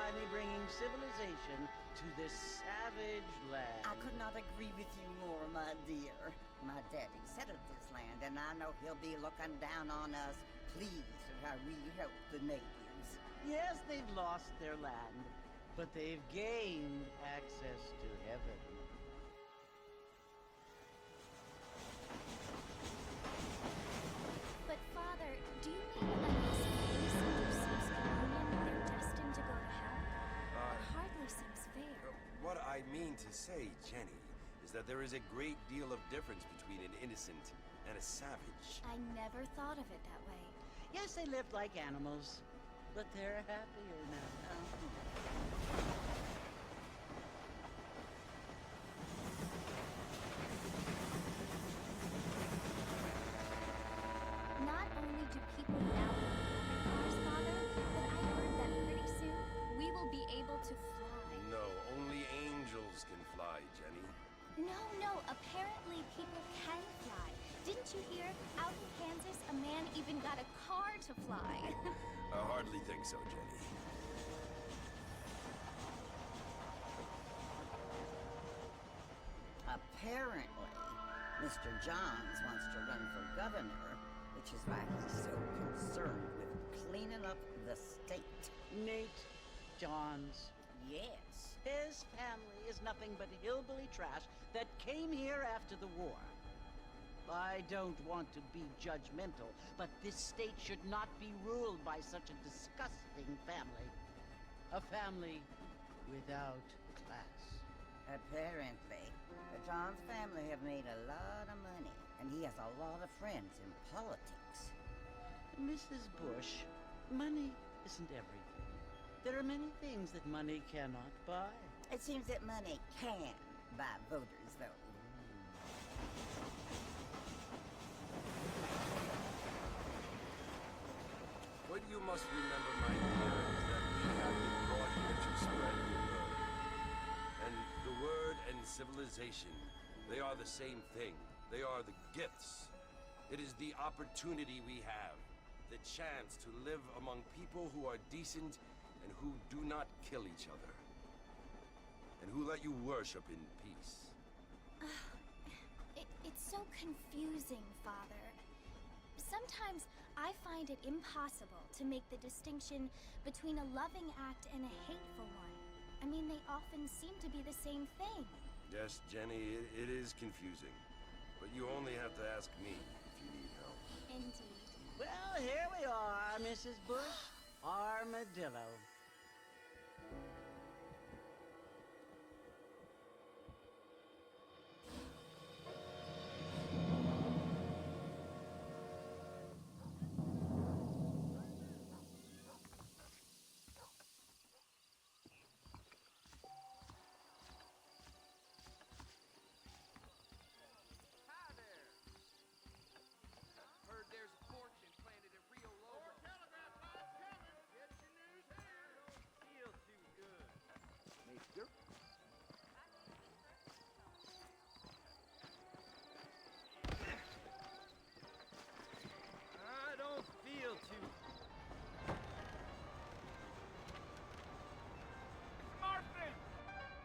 finally bringing civilization to this savage land. I could not agree with you more, my dear. My daddy settled this land, and I know he'll be looking down on us, pleased at how we help the natives. Yes, they've lost their land, but they've gained access to heaven. But Father, do you mean unless they seem to cease communion, they're destined to go to hell? That hardly seems fair. What I mean to say, Jenny, is that there is a great deal of difference between an innocent and a savage. I never thought of it that way. Yes, they lived like animals, but they're happier now. Not only do people now have cars, Father, but I heard that pretty soon we will be able to fly. No, only angels can fly, Jenny. No, apparently people can fly. Didn't you hear? Out in Kansas, a man even got a car to fly. I hardly think so, Jenny. Apparently, Mr. Johns wants to run for governor, which is why he's so concerned with cleaning up the state. Nate Johns. Yes. His family is nothing but hillbilly trash that came here after the war. I don't want to be judgmental, but this state should not be ruled by such a disgusting family. A family without class. Apparently, the Johns family have made a lot of money, and he has a lot of friends in politics. Mrs. Bush, money isn't everything. There are many things that money cannot buy. It seems that money can buy voters, though. What you must remember, my dear, is that we have been brought here to spread the word. And the word and civilization, they are the same thing. They are the gifts. It is the opportunity we have, the chance to live among people who are decent and who do not kill each other. And who let you worship in peace. It's so confusing, Father. Sometimes I find it impossible to make the distinction between a loving act and a hateful one. I mean, they often seem to be the same thing. Yes, Jenny, it is confusing. But you only have to ask me if you need help. Indeed. Well, here we are, Mrs. Bush. Armadillo. I don't feel too... Mr. Marston!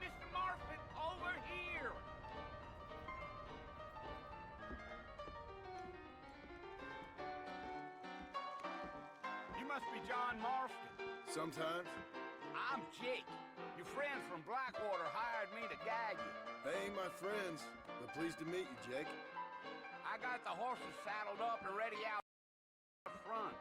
Mr. Marston, over here! You must be John Marston. Sometimes. I'm Jake. Your friends from Blackwater hired me to guide you. They ain't my friends, but pleased to meet you, Jake. I got the horses saddled up and ready out front.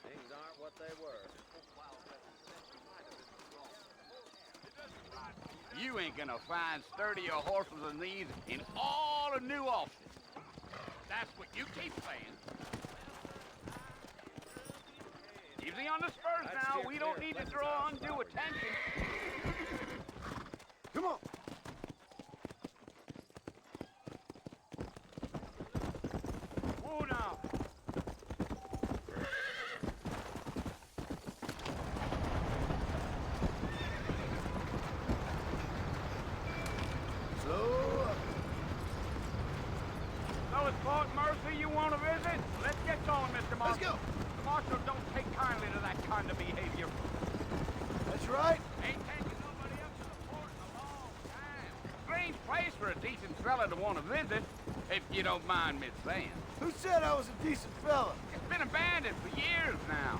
Things aren't what they were. You ain't gonna find sturdier horses than these in all of New Austin. That's what you keep saying. Easy on the spurs now. We don't need to draw undue attention. Come on! kind of behavior. That's right. Ain't taking nobody up to the fort in a long time. Strange place for a decent fella to want to visit, if you don't mind me saying. Who said I was a decent fella? It's been abandoned for years now.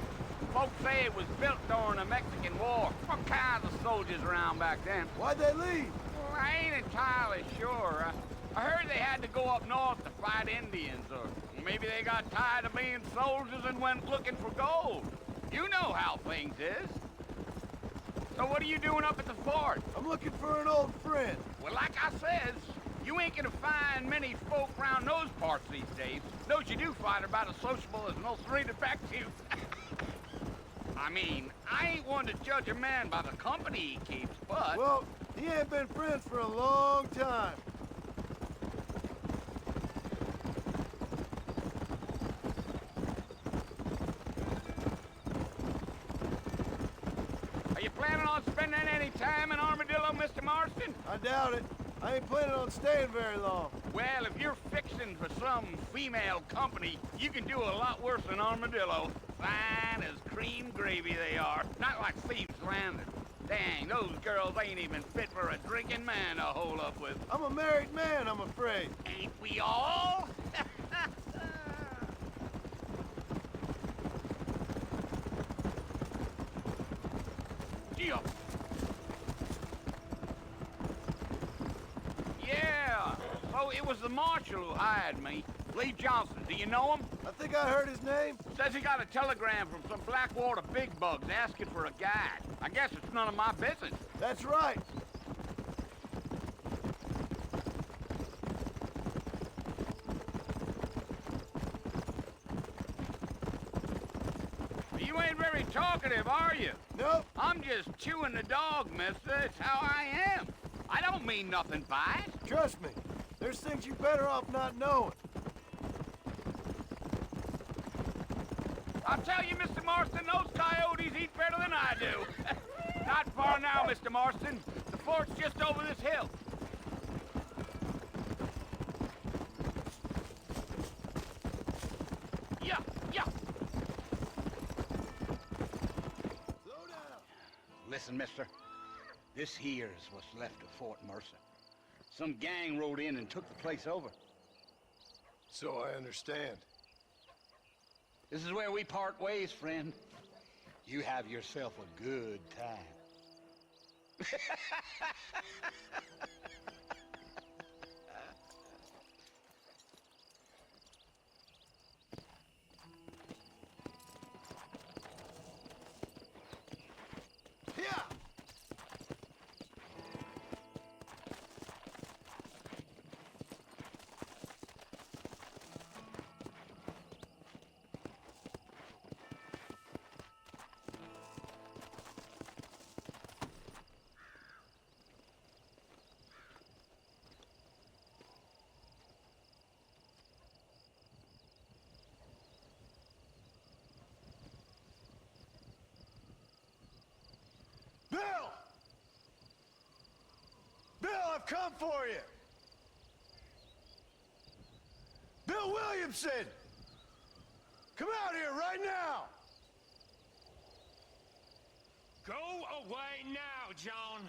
Folks say it was built during the Mexican War. What kinds of soldiers around back then? Why'd they leave? Well, I ain't entirely sure. I heard they had to go up north to fight Indians, or maybe they got tired of being soldiers and went looking for gold. You know how things is. So what are you doing up at the fort? I'm looking for an old friend. Well, like I says, you ain't gonna find many folk around those parts these days. Those you do find are about as sociable as most read effective. I mean, I ain't one to judge a man by the company he keeps, but... Well, he ain't been friends for a long time. Are you planning on spending any time in Armadillo, Mr. Marston? I doubt it. I ain't planning on staying very long. Well, if you're fixing for some female company, you can do a lot worse than Armadillo. Fine as cream gravy they are. Not like Thieves Landing. Dang, those girls ain't even fit for a drinking man to hole up with. I'm a married man, I'm afraid. Ain't we all? Gio. Yeah, so it was the marshal who hired me. Lee Johnson, do you know him? I think I heard his name. Says he got a telegram from some Blackwater big bugs asking for a guide. I guess it's none of my business. That's right. You ain't very talkative, are you? Nope. I'm just chewing the dog, mister. It's how I am. I don't mean nothing by it. Trust me. There's things you better off not knowing. I'll tell you, Mr. Marston, those coyotes eat better than I do. Not far now, Mr. Marston. The fort's just over this hill. Yeah, yeah. Slow down. Listen, mister. This here's what's left of Fort Mercer. Some gang rode in and took the place over. So I understand. This is where we part ways, friend. You have yourself a good time. Yeah. Bill! Bill, I've come for you! Bill Williamson! Come out here right now! Go away now, John.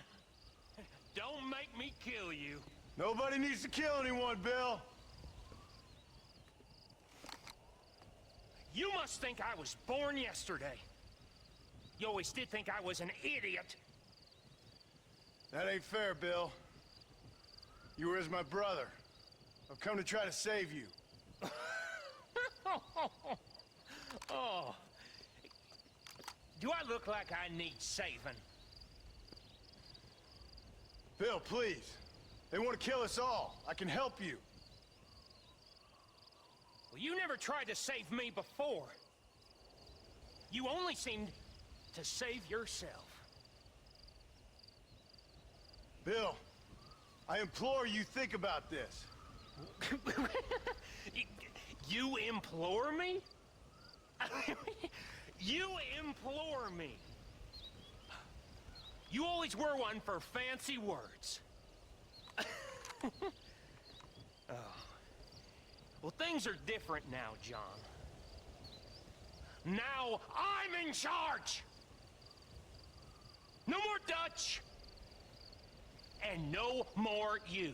Don't make me kill you. Nobody needs to kill anyone, Bill. You must think I was born yesterday. You always did think I was an idiot. That ain't fair, Bill. You were as my brother. I've come to try to save you. Oh. Do I look like I need saving? Bill, please. They want to kill us all. I can help you. Well, you never tried to save me before. You only seemed to save yourself. Bill, I implore you think about this. You implore me? You implore me. You always were one for fancy words. Oh. Well, things are different now, John. Now I'm in charge! No more Dutch! And no more you.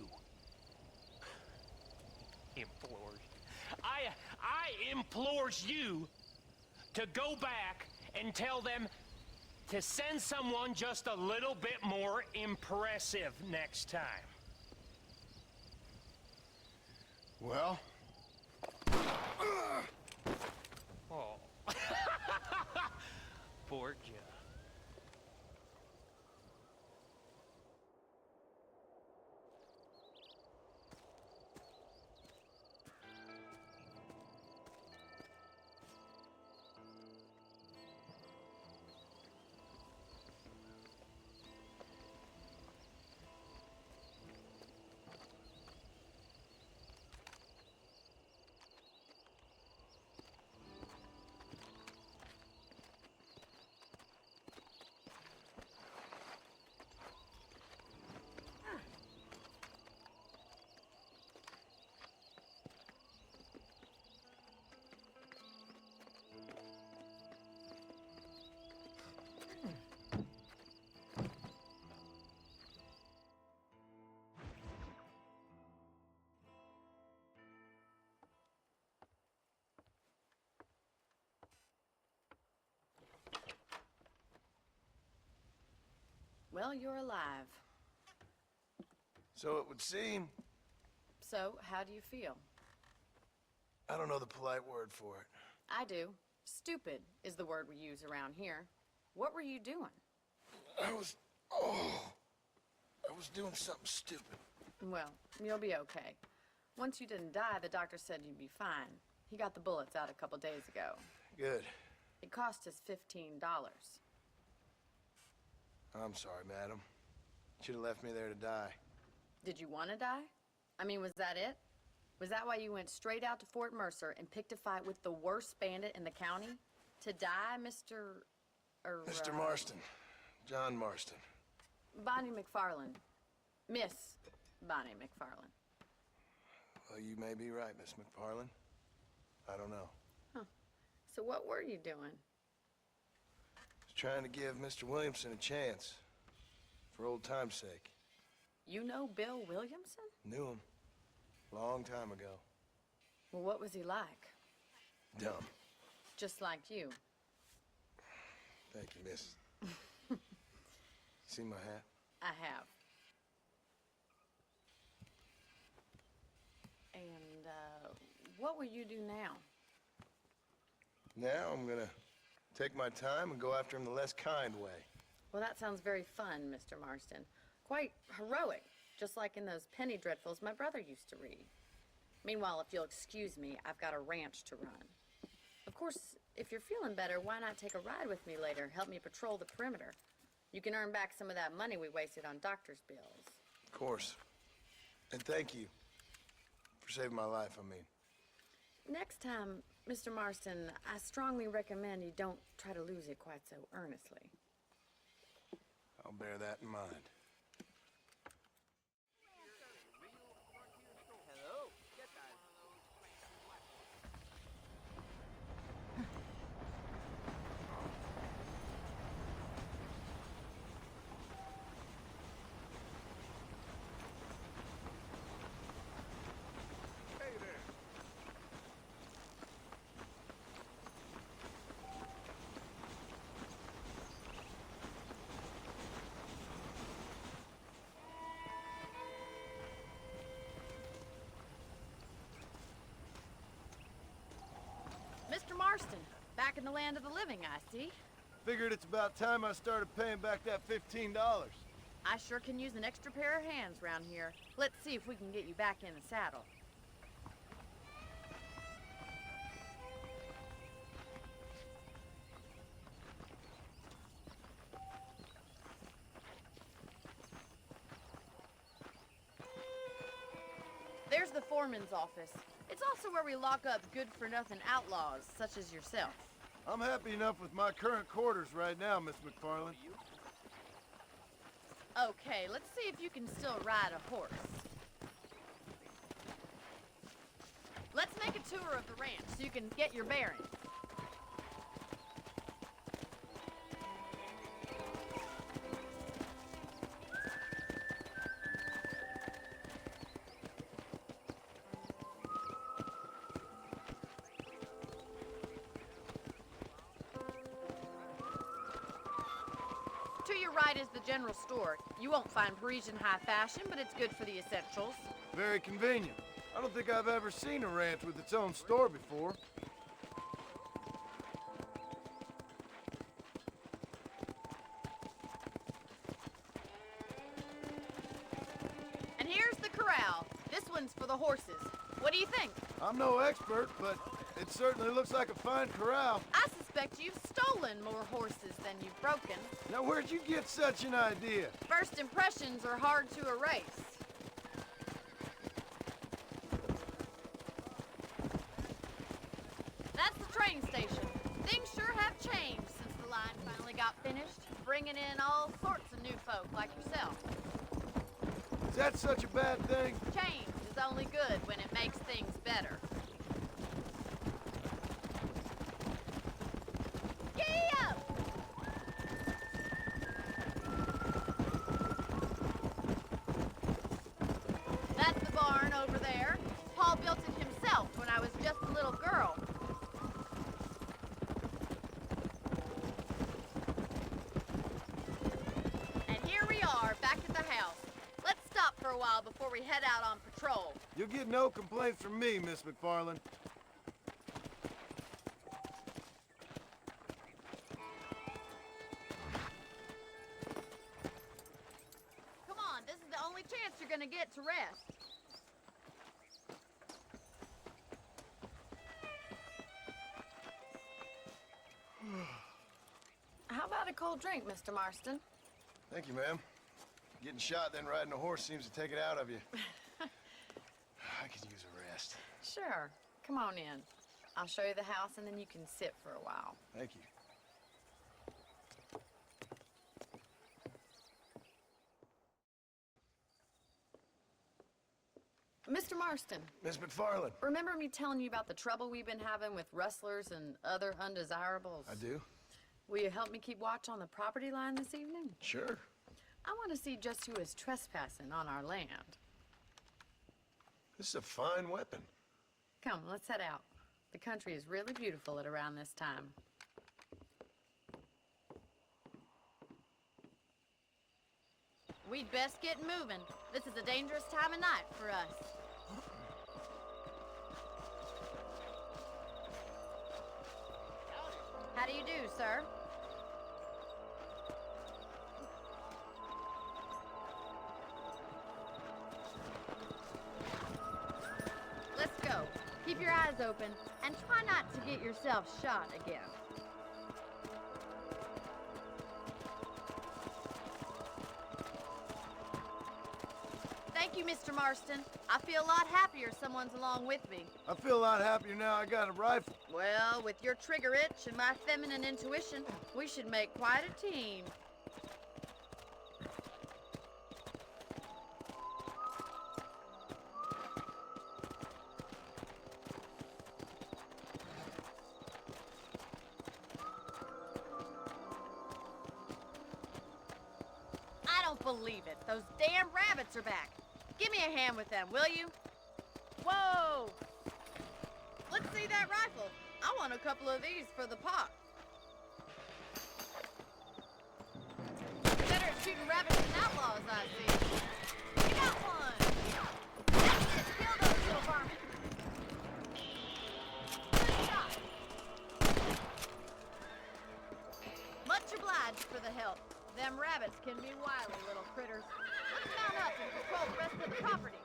Implores. I implores you to go back and tell them to send someone just a little bit more impressive next time. Well? Oh. Poor Joe. Well, you're alive. So it would seem. So, how do you feel? I don't know the polite word for it. I do. Stupid is the word we use around here. What were you doing? I was doing something stupid. Well, you'll be okay. Once you didn't die, the doctor said you'd be fine. He got the bullets out a couple days ago. Good. It cost us $15. I'm sorry, madam. Should have left me there to die. Did you want to die? I mean, was that it? Was that why you went straight out to Fort Mercer and picked a fight with the worst bandit in the county? To die, Mr. Mr. Marston. John Marston. Bonnie MacFarlane. Miss Bonnie MacFarlane. Well, you may be right, Miss MacFarlane. I don't know. Huh. So what were you doing? Was trying to give Mr. Williamson a chance. For old time's sake. You know Bill Williamson? Knew him. Long time ago. Well, what was he like? Dumb. Just like you. Thank you, miss. See my hat? I have. And, what will you do now? Now I'm gonna take my time and go after him the less kind way. Well, that sounds very fun, Mr. Marston. Quite heroic, just like in those penny dreadfuls my brother used to read. Meanwhile, if you'll excuse me, I've got a ranch to run. Of course, if you're feeling better, why not take a ride with me later? Help me patrol the perimeter. You can earn back some of that money we wasted on doctor's bills. Of course. And thank you for saving my life, I mean. Next time, Mr. Marston, I strongly recommend you don't try to lose it quite so earnestly. I'll bear that in mind. Mr. Marston, back in the land of the living, I see. Figured it's about time I started paying back that $15. I sure can use an extra pair of hands around here. Let's see if we can get you back in the saddle. There's the foreman's office. It's also where we lock up good-for-nothing outlaws, such as yourself. I'm happy enough with my current quarters right now, Miss MacFarlane. Okay, let's see if you can still ride a horse. Let's make a tour of the ranch so you can get your bearings. right is the general store. You won't find Parisian high fashion, but it's good for the essentials. Very convenient. I don't think I've ever seen a ranch with its own store before. And here's the corral. This one's for the horses. What do you think? I'm no expert, but it certainly looks like a fine corral. I suspect you've stolen more horses than you've broken. Now, where'd you get such an idea? First impressions are hard to erase. That's the train station. Things sure have changed since the line finally got finished, bringing in all sorts of new folk like yourself. Is that such a bad thing? Change is only good when it makes things better. Gee up! That's the barn over there. Paul built it himself when I was just a little girl. And here we are, back at the house. Let's stop for a while before we head out on patrol. You'll get no complaints from me, Miss MacFarlane. Come on, this is the only chance you're gonna get to rest. How about a cold drink, Mr. Marston? Thank you, ma'am. Getting shot, then riding a horse seems to take it out of you. I could use a rest. Sure. Come on in. I'll show you the house, and then you can sit for a while. Thank you. Mr. Marston, Miss MacFarlane. remember me telling you about the trouble we've been having with rustlers and other undesirables? I do? Will you help me keep watch on the property line this evening? Sure. I want to see just who is trespassing on our land. This is a fine weapon. Come, let's head out. The country is really beautiful at around this time. We'd best get moving. This is a dangerous time of night for us. How do you do, sir? Let's go. Keep your eyes open and try not to get yourself shot again. Thank you, Mr. Marston. I feel a lot happier someone's along with me. I feel a lot happier now I got a rifle. Well, with your trigger itch and my feminine intuition, we should make quite a team. I don't believe it. Those damn rabbits are back. Give me a hand with them, will you? Whoa! Let's see that rifle. I want a couple of these for the pot. Better at shooting rabbits than outlaws, I see. You got one! Let's kill those little varmints. Good shot. Much obliged for the help. Them rabbits can be wily little critters. Let's mount up and patrol the rest of the property.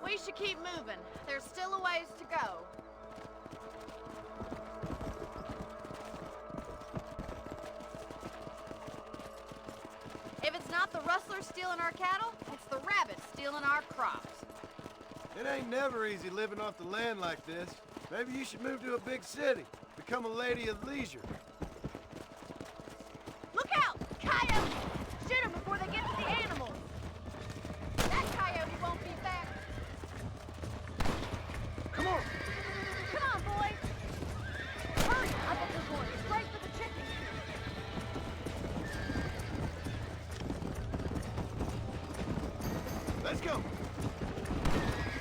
We should keep moving. There's still a ways to go. If it's not the rustlers stealing our cattle, it's the rabbits stealing our crops. It ain't never easy living off the land like this. Maybe you should move to a big city. Become a lady of leisure. Look out! Coyotes! Shoot them before they get to the animals. That coyote won't be back. Come on! Come on, boys! Hurry! I bet they're going straight for the chickens. Let's go!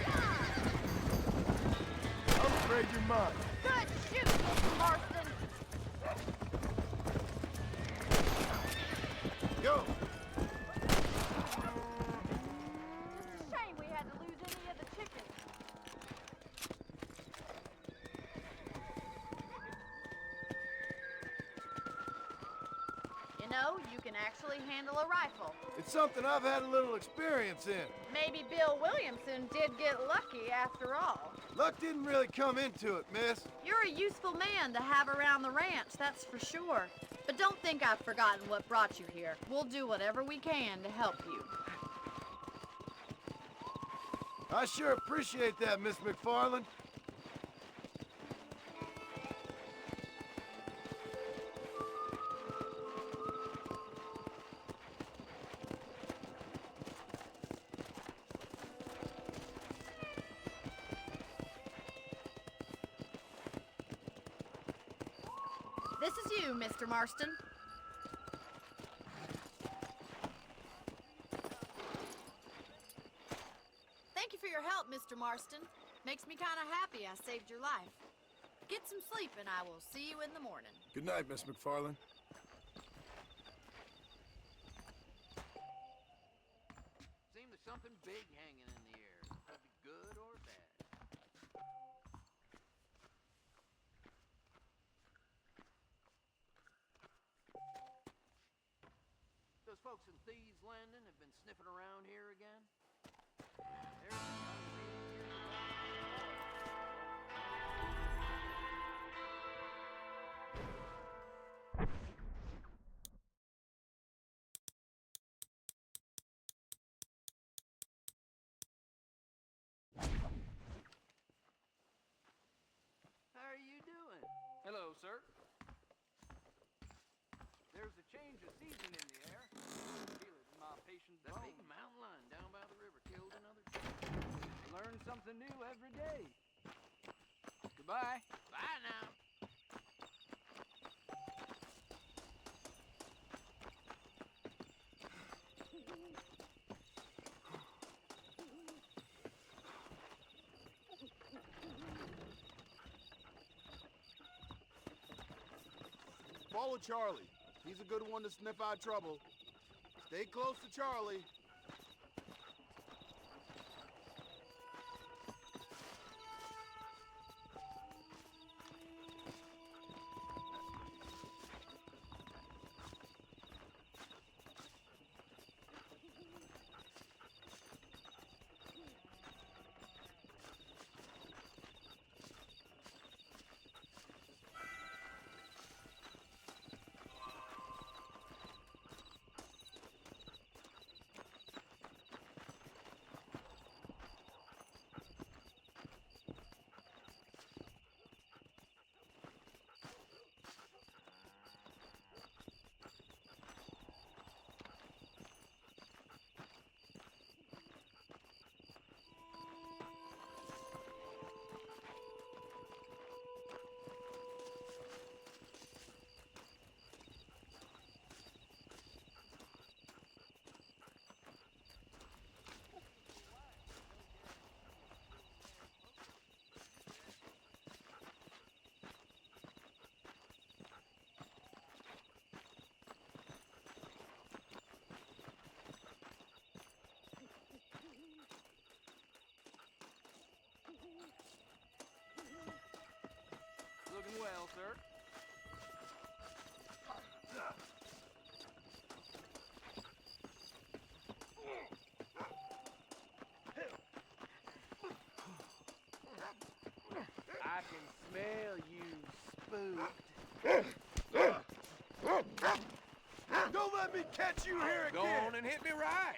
Yeah! know you can actually handle a rifle. It's something I've had a little experience in. Maybe Bill Williamson did get lucky after all. Luck didn't really come into it, miss. You're a useful man to have around the ranch, that's for sure. But don't think I've forgotten what brought you here. We'll do whatever we can to help you. I sure appreciate that, Miss MacFarlane. This is you, Mr. Marston. Thank you for your help, Mr. Marston. Makes me kind of happy I saved your life. Get some sleep and I will see you in the morning. Good night, Miss MacFarlane. Seems there's something big hanging in the air. Could be good or bad. Those folks in Thieves' Landing have been sniffing around here again. There's How are you doing? Hello, sir. There's a change of season in the air. Feel it in my patient bones. That big mountain lion down by the river killed another deer. Learn something new every day. Goodbye. Bye now. Follow Charlie. He's a good one to sniff out trouble. Stay close to Charlie. Looking well, sir. I can smell you, spooked. Don't let me catch you here Go again! on and hit me right.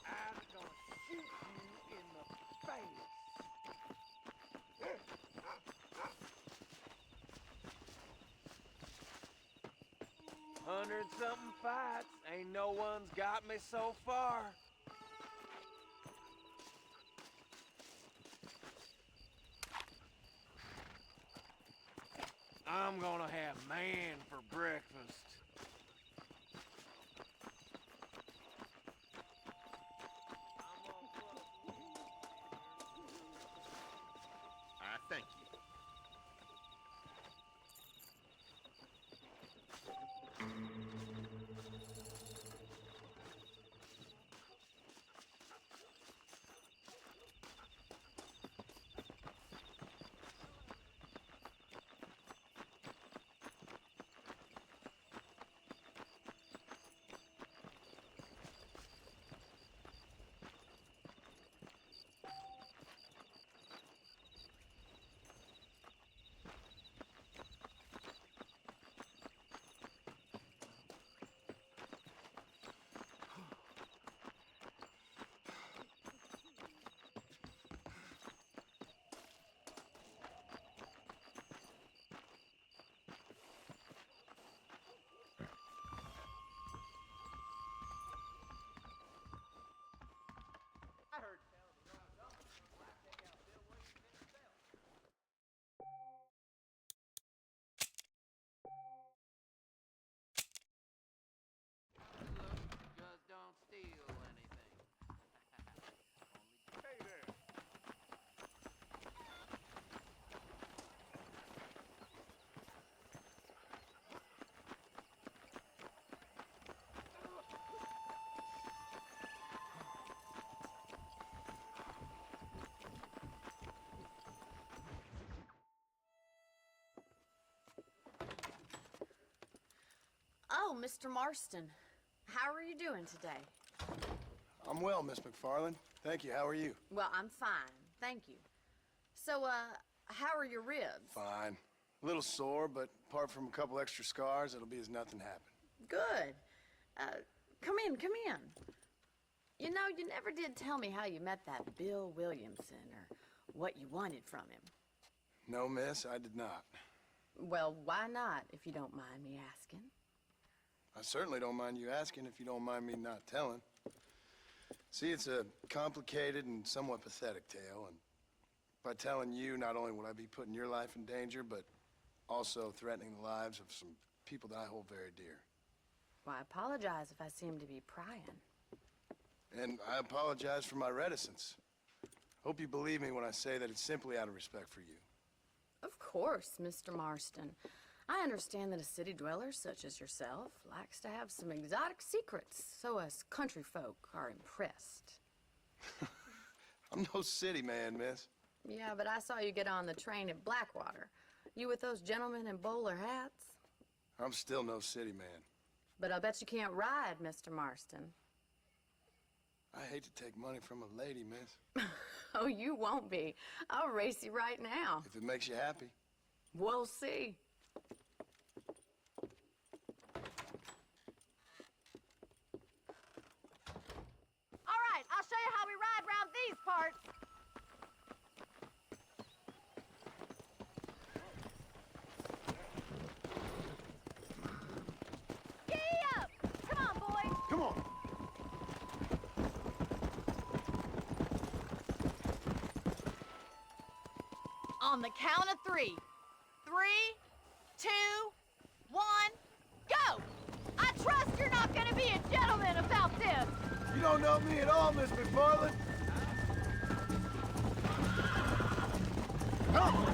I'm gonna shoot you in the face. 100-something fights, ain't no one's got me so far. I'm gonna have man for breakfast. Oh, Mr. Marston. How are you doing today? I'm well, Miss MacFarlane. Thank you. How are you? Well, I'm fine. Thank you. So, how are your ribs? Fine. A little sore, but apart from a couple extra scars, it'll be as nothing happened. Good. Come in, come in. You know, you never did tell me how you met that Bill Williamson or what you wanted from him. No, miss, I did not. Well, why not, if you don't mind me asking? I certainly don't mind you asking if you don't mind me not telling. See, it's a complicated and somewhat pathetic tale, and by telling you, not only would I be putting your life in danger, but also threatening the lives of some people that I hold very dear. Well, I apologize if I seem to be prying. And I apologize for my reticence. Hope you believe me when I say that it's simply out of respect for you. Of course, Mr. Marston. I understand that a city dweller such as yourself likes to have some exotic secrets, so us country folk are impressed. I'm no city man, miss. Yeah, but I saw you get on the train at Blackwater. You with those gentlemen in bowler hats? I'm still no city man. But I bet you can't ride, Mr. Marston. I hate to take money from a lady, miss. Oh, you won't be. I'll race you right now. If it makes you happy. We'll see. All right, I'll show you how we ride around these parts. Giddy up! Come on, boys. Come on. On the count of 3. 3, 2, 1, go! I trust you're not gonna be a gentleman about this. You don't know me at all, Miss MacFarlane. Come!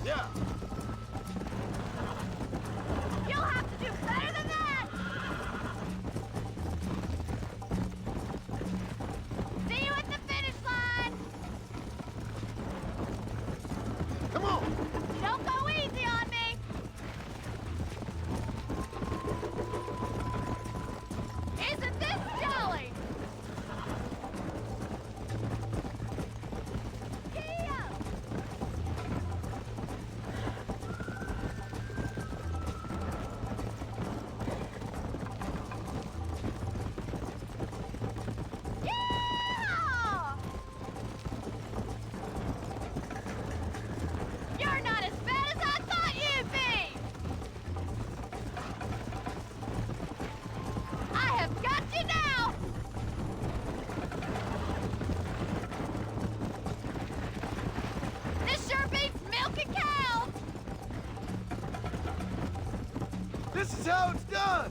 Yeah. You'll have to do better than that. See you at the finish line. Come on! Don't go easy on me. Isn't this jolly? Giddy up! Yeah! You're not as bad as I thought you'd be! I have got you now! This sure beats milking cows! This is how it's done!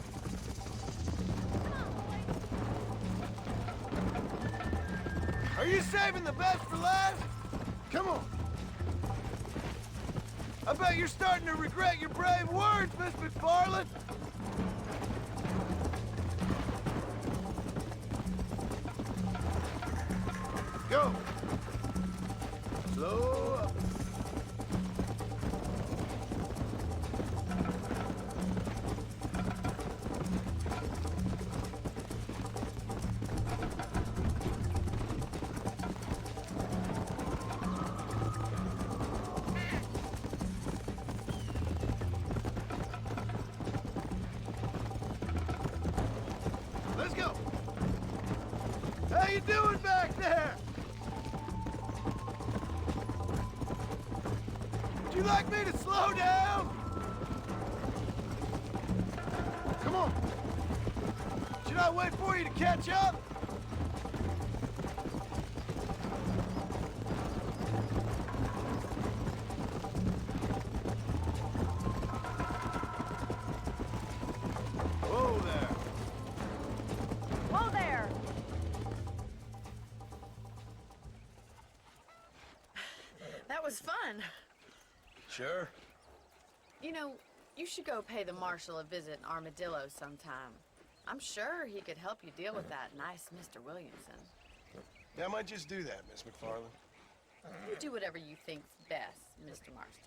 Are you saving the best for last? Come on. I bet you're starting to regret your brave words, Miss MacFarlane. Go. Slow up. Let's go. How you doing back there? Would you like me to slow down? Come on. Should I wait for you to catch up? Whoa there. Whoa there! That was fun. Sure. You know, you should go pay the marshal a visit in Armadillo sometime. I'm sure he could help you deal with that nice Mr. Williamson. Yeah, I might just do that, Miss MacFarlane. You do whatever you think's best, Mr. Marston.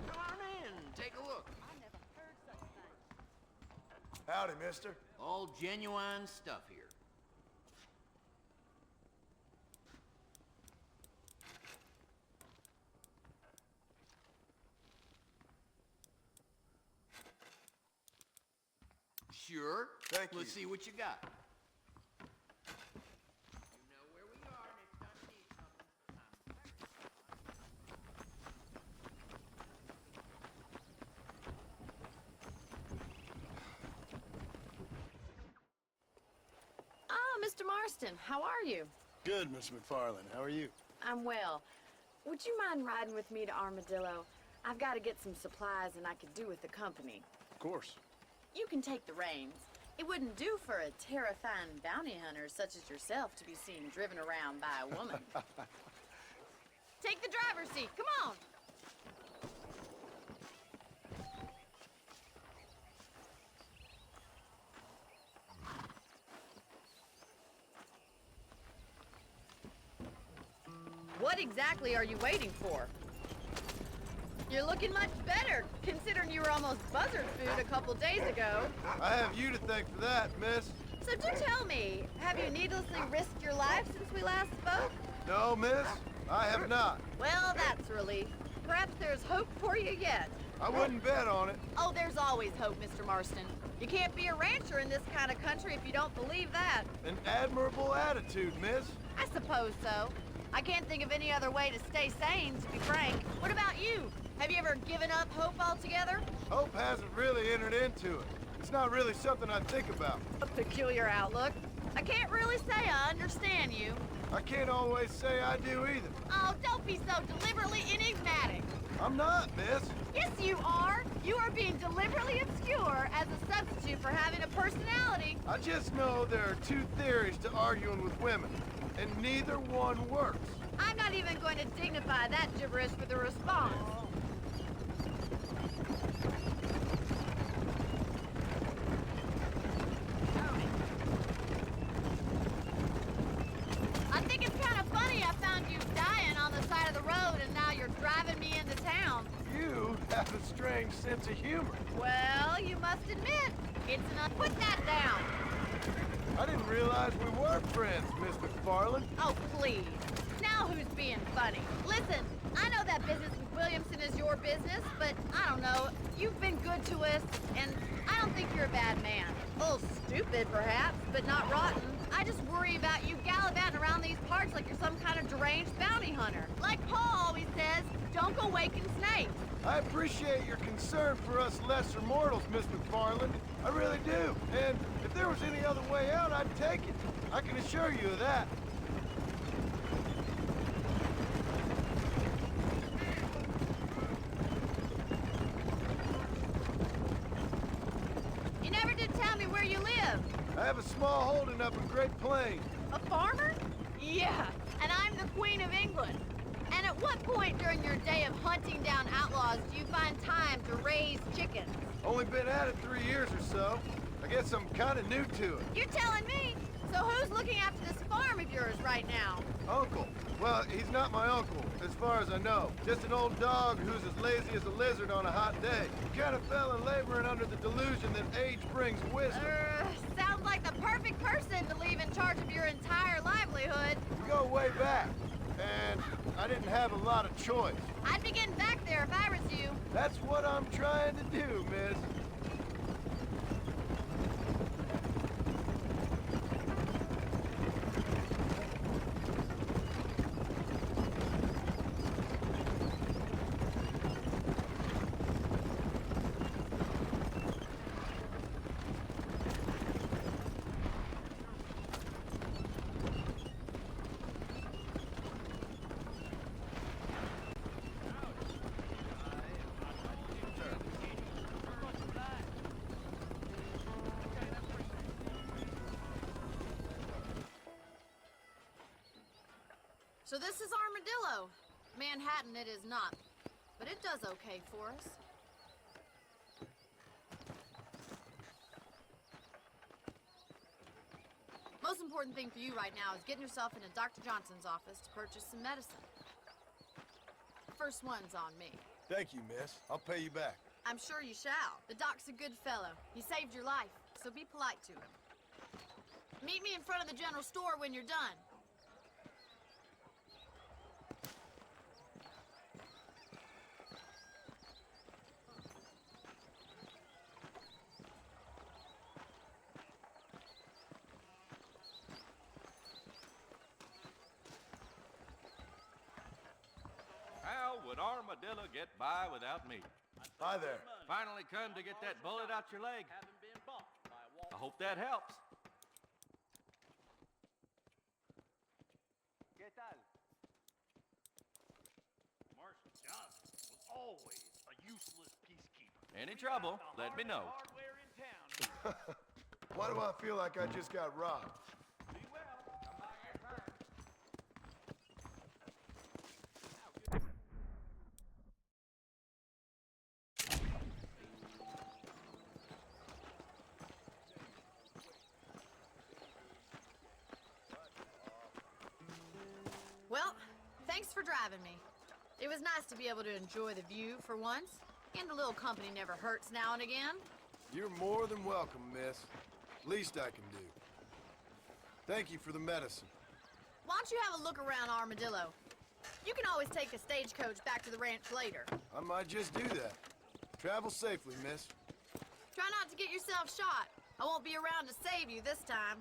Come on in, take a look. Howdy, mister. All genuine stuff here. Sure. Thank Let's you. see what you got. You know where we are next time you need something. Ah, Mr. Marston, how are you? Good, Miss MacFarlane. How are you? I'm well. Would you mind riding with me to Armadillo? I've got to get some supplies and I could do with the company. Of course. You can take the reins. It wouldn't do for a terrifying bounty hunter such as yourself to be seen driven around by a woman. Take the driver's seat, come on! What exactly are you waiting for? You're looking much better, considering you were almost buzzard food a couple days ago. I have you to thank for that, miss. So do tell me, have you needlessly risked your life since we last spoke? No, miss, I have not. Well, that's a relief. Perhaps there's hope for you yet. I wouldn't bet on it. Oh, there's always hope, Mr. Marston. You can't be a rancher in this kind of country if you don't believe that. An admirable attitude, miss. I suppose so. I can't think of any other way to stay sane, to be frank. What about you? Have you ever given up hope altogether? Hope hasn't really entered into it. It's not really something I think about. A peculiar outlook. I can't really say I understand you. I can't always say I do either. Oh, don't be so deliberately enigmatic. I'm not, miss. Yes, you are. You are being deliberately obscure as a substitute for having a personality. I just know there are two theories to arguing with women, and neither one works. I'm not even going to dignify that gibberish with a response. I think it's kind of funny I found you dying on the side of the road and now you're driving me into town. You have a strange sense of humor. Well, you must admit, it's enough. Put that down. I didn't realize we were friends, Miss MacFarlane. Oh, please. Now who's being funny? Listen, I know that business with Williamson is your business, but I don't know. You've been good to us, and I don't think you're a bad man. A little stupid, perhaps, but not rotten. I just worry about you gallivanting around these parts like you're some kind of deranged bounty hunter. Like Paul always says, don't go waking snakes. I appreciate your concern for us lesser mortals, Miss MacFarlane. I really do. And if there was any other way out, I'd take it. I can assure you of that. You never did tell me where you live. I have a small holding up in Great Plains. A farmer? Yeah, and I'm the Queen of England. And at what point during your day of hunting down outlaws do you find time to raise chickens? Only been at it 3 years or so. I guess I'm kind of new to it. You're telling me? So who's looking after this farm of yours right now? Uncle. Well, he's not my uncle, as far as I know. Just an old dog who's as lazy as a lizard on a hot day. He kind of fell in laboring under the delusion that age brings wisdom. Sounds like the perfect person to leave in charge of your entire livelihood. We go way back, and I didn't have a lot of choice. I'd be getting back there if I was you. That's what I'm trying to do, miss. So this is Armadillo. Manhattan it is not, but it does okay for us. Most important thing for you right now is getting yourself into Dr. Johnson's office to purchase some medicine. First one's on me. Thank you, miss. I'll pay you back. I'm sure you shall. The doc's a good fellow. He saved your life, so be polite to him. Meet me in front of the general store when you're done. How would Armadillo get by without me? Hi there. Finally come to get that bullet out your leg. I hope that helps. ¿Qué tal? Marston Johnson was always a useless peacekeeper. Any trouble, let me know. Hardware in town. Why do I feel like I just got robbed? Be well. Come by anytime. Well, thanks for driving me. It was nice to be able to enjoy the view for once, and a little company never hurts now and again. You're more than welcome, miss. Least I can do. Thank you for the medicine. Why don't you have a look around Armadillo? You can always take a stagecoach back to the ranch later. I might just do that. Travel safely, miss. Try not to get yourself shot. I won't be around to save you this time.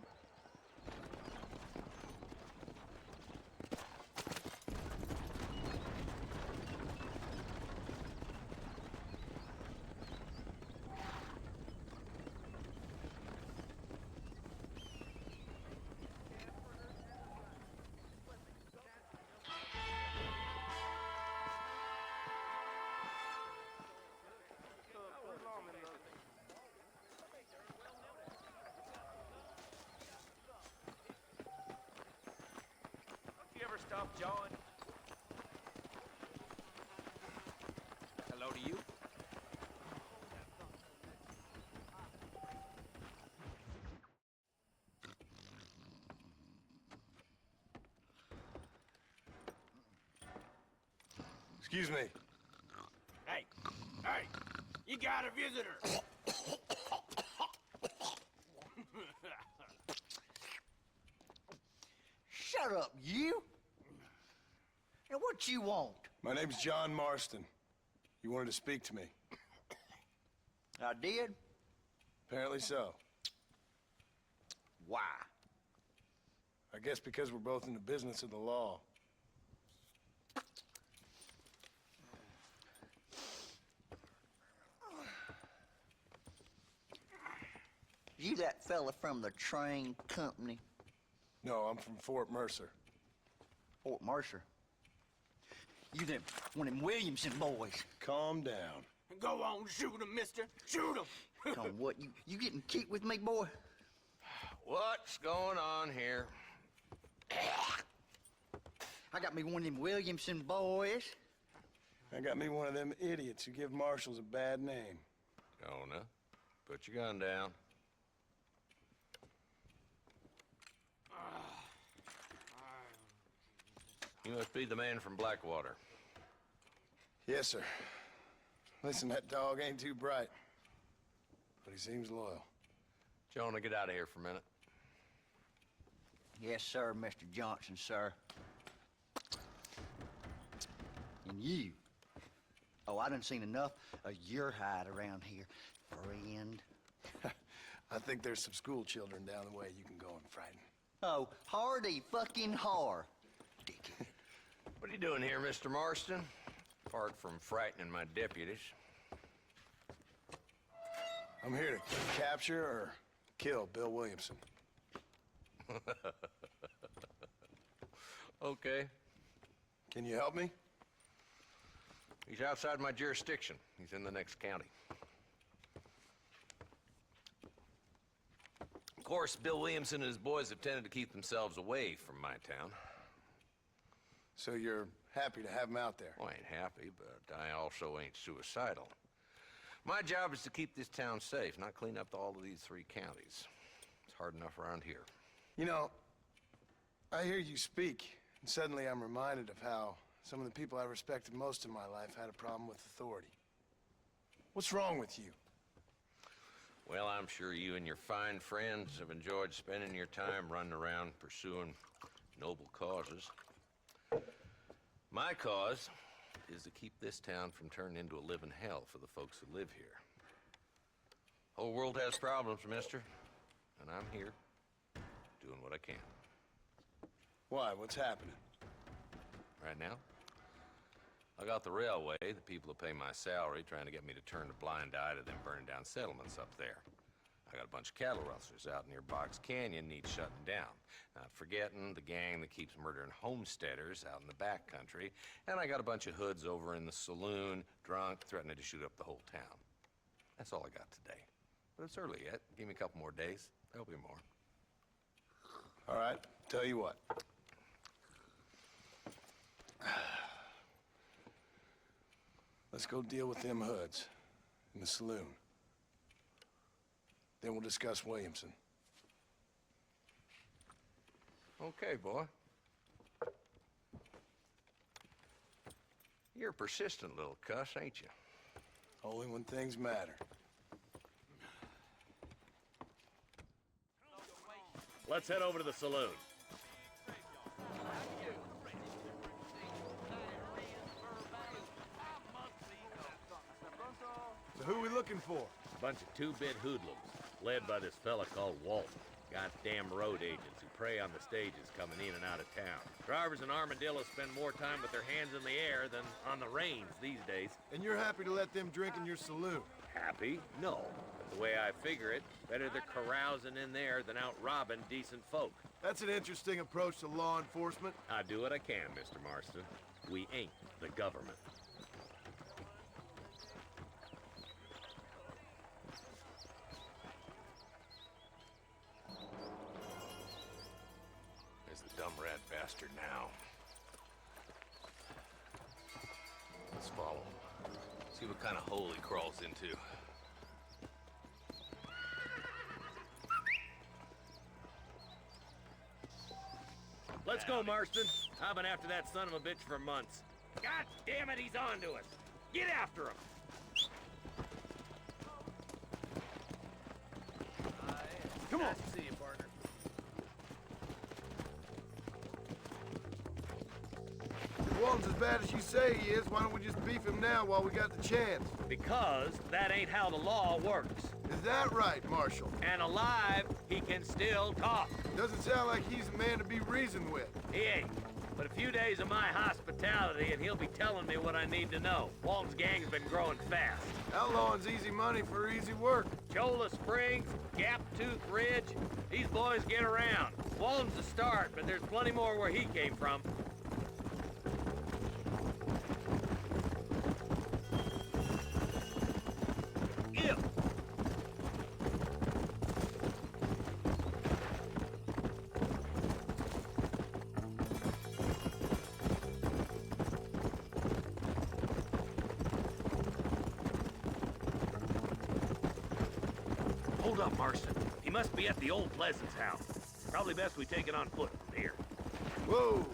You ever stop jawing? Hello to you? Excuse me. Hey, you got a visitor. Shut up, you! And what you want? My name's John Marston. You wanted to speak to me. I did? Apparently so. Why? I guess because we're both in the business of the law. You that fella from the train company? No, I'm from Fort Mercer. Fort Mercer? You them, one of them Williamson boys. Calm down. Go on, shoot him, mister. Shoot him. Come on, what, you getting cute with me, boy? What's going on here? I got me one of them Williamson boys. I got me one of them idiots who give marshals a bad name. Jonah, put your gun down. You must be the man from Blackwater. Yes, sir. Listen, that dog ain't too bright, but he seems loyal. Jonah, get out of here for a minute. Yes, sir, Mr. Johnson, sir. And you. Oh, I done seen enough of your hide around here, friend. I think there's some school children down the way you can go and frighten. Oh, hardy fucking har. Dickhead. What are you doing here, Mr. Marston? Apart from frightening my deputies. I'm here to capture or kill Bill Williamson. Okay. Can you help me? He's outside my jurisdiction. He's in the next county. Of course, Bill Williamson and his boys have tended to keep themselves away from my town. So you're happy to have him out there? Well, I ain't happy, but I also ain't suicidal. My job is to keep this town safe, not clean up all of these 3 counties. It's hard enough around here. You know, I hear you speak, and suddenly I'm reminded of how some of the people I respected most in my life had a problem with authority. What's wrong with you? Well, I'm sure you and your fine friends have enjoyed spending your time running around pursuing noble causes. My cause is to keep this town from turning into a living hell for the folks who live here. Whole world has problems, mister, and I'm here doing what I can. Why? What's happening? Right now, I got the railway, the people who pay my salary, trying to get me to turn a blind eye to them burning down settlements up there. I got a bunch of cattle rustlers out near Box Canyon need shutting down. Not forgetting the gang that keeps murdering homesteaders out in the back country. And I got a bunch of hoods over in the saloon, drunk, threatening to shoot up the whole town. That's all I got today. But it's early yet. Give me a couple more days. There'll be more. All right, tell you what. Let's go deal with them hoods in the saloon. Then we'll discuss Williamson. Okay, boy. You're a persistent little cuss, ain't you? Only when things matter. Let's head over to the saloon. So who are we looking for? A bunch of two-bit hoodlums, led by this fella called Walton. Goddamn road agents who prey on the stages coming in and out of town. Drivers in Armadillo spend more time with their hands in the air than on the reins these days. And you're happy to let them drink in your saloon? Happy? No. But the way I figure it, better they're carousing in there than out robbing decent folk. That's an interesting approach to law enforcement. I do what I can, Mr. Marston. We ain't the government. There's the dumb rat bastard now. Let's follow him. See what kind of hole he crawls into. Let's go, Marston. I've been after that son of a bitch for months. God damn it, he's on to us. Get after him. Come on. Nice to see you, partner. If Walton's as bad as you say he is, why don't we just beef him now while we got the chance? Because that ain't how the law works. Is that right, Marshal? And alive, he can still talk. Doesn't sound like he's a man to be reasoned with. He ain't. But a few days of my hospitality and he'll be telling me what I need to know. Walton's gang's been growing fast. Outlawing's easy money for easy work. Cholla Springs, Gap Tooth Ridge, these boys get around. Walton's the start, but there's plenty more where he came from. Ew. Hold up, Marston. He must be at the old Pleasance house. Probably best we take it on foot from here. Whoa!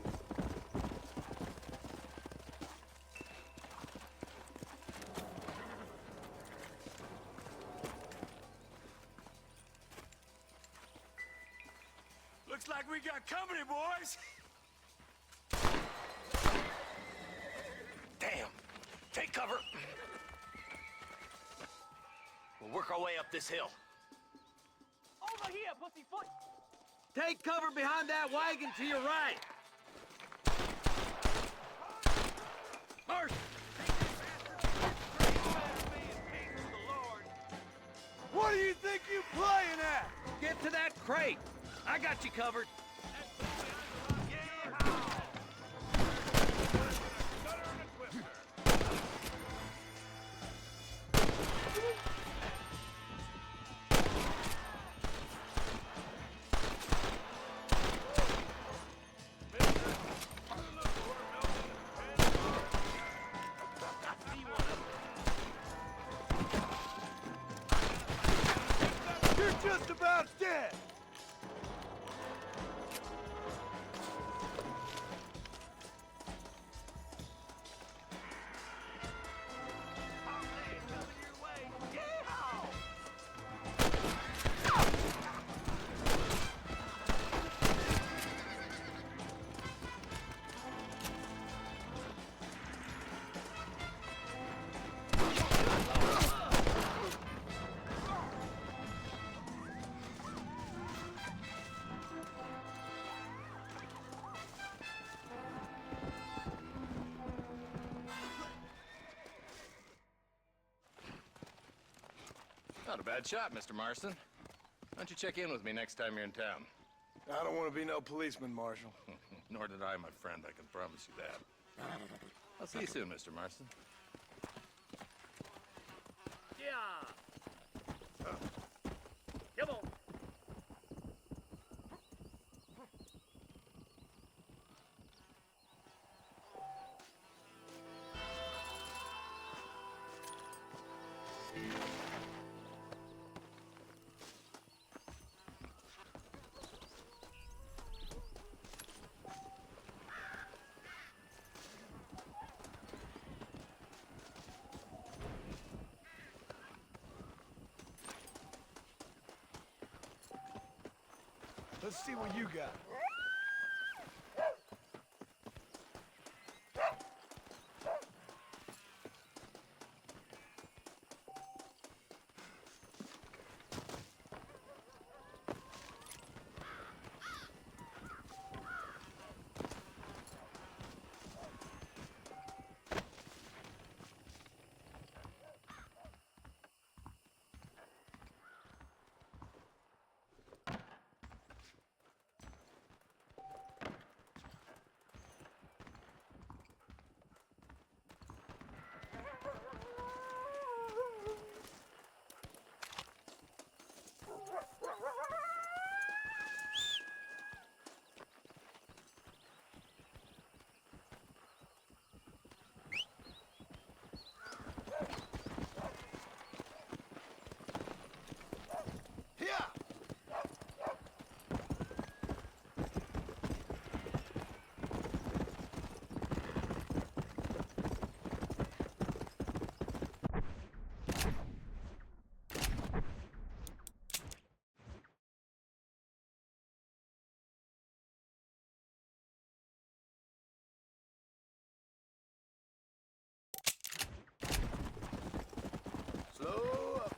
Looks like we got company, boys. Damn! Take cover! We'll work our way up this hill. Over here, pussyfoot! Take cover behind that wagon to your right. Marston! What do you think you playing at? Get to that crate. I got you covered. Not a bad shot, Mr. Marston. Why don't you check in with me next time you're in town? I don't want to be no policeman, Marshal. Nor did I, my friend, I can promise you that. I'll see you soon, Mr. Marston. Yeah. Come on. Let's see what you got. Slow up.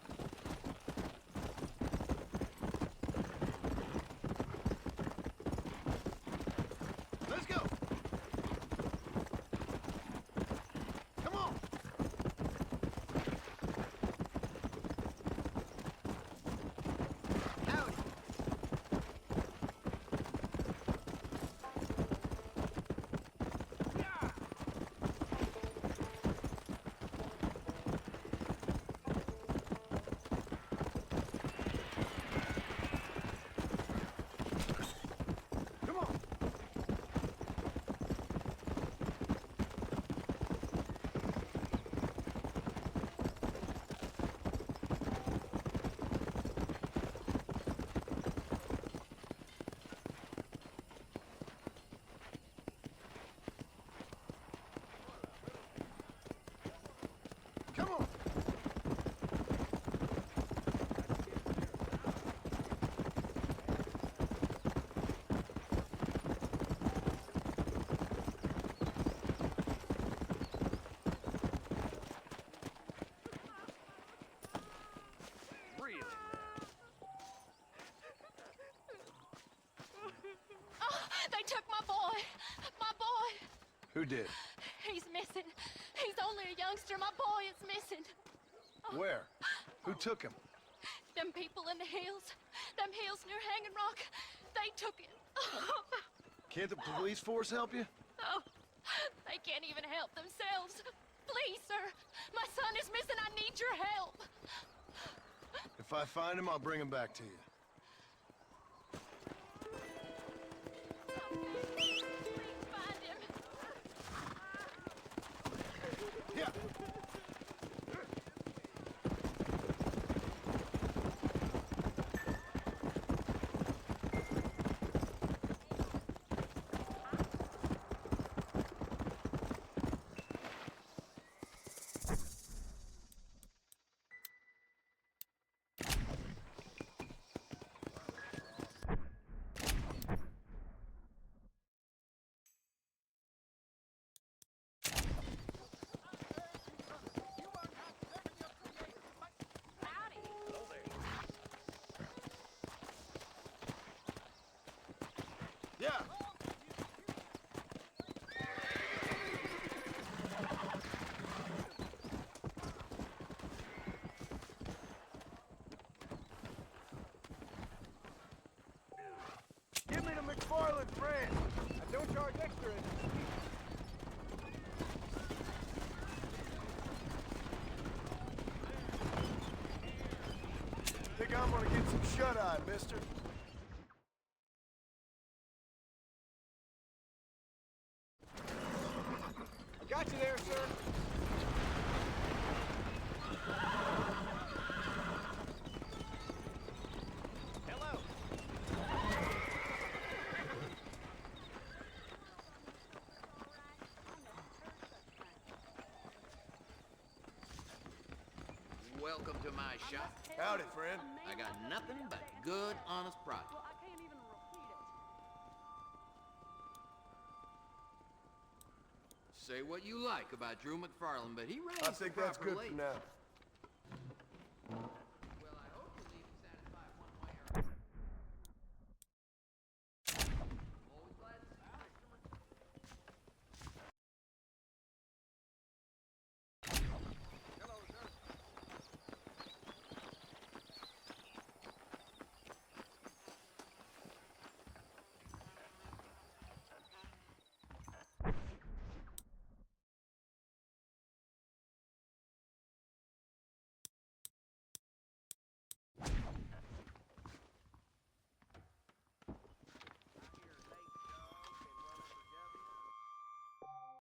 Let's go. Come on. Howdy. Come on. Really? Oh, they took my boy. My boy. Who did? He's missing. He's only a youngster. My boy is missing. Where? Who took him? Them people in the hills. Them hills near Hanging Rock. They took him. Can't the police force help you? Oh, they can't even help themselves. Please, sir. My son is missing. I need your help. If I find him, I'll bring him back to you. Please find him. Yeah. Yeah. friend. I don't charge extra as a speaker. Think I'm gonna get some shut-eye, mister. I got you there, sir. Hello. Welcome to my shop. Howdy, friend. I got nothing but good, honest product. Say what you like about Drew MacFarlane, but he raised I think the that's proper good lady. for now.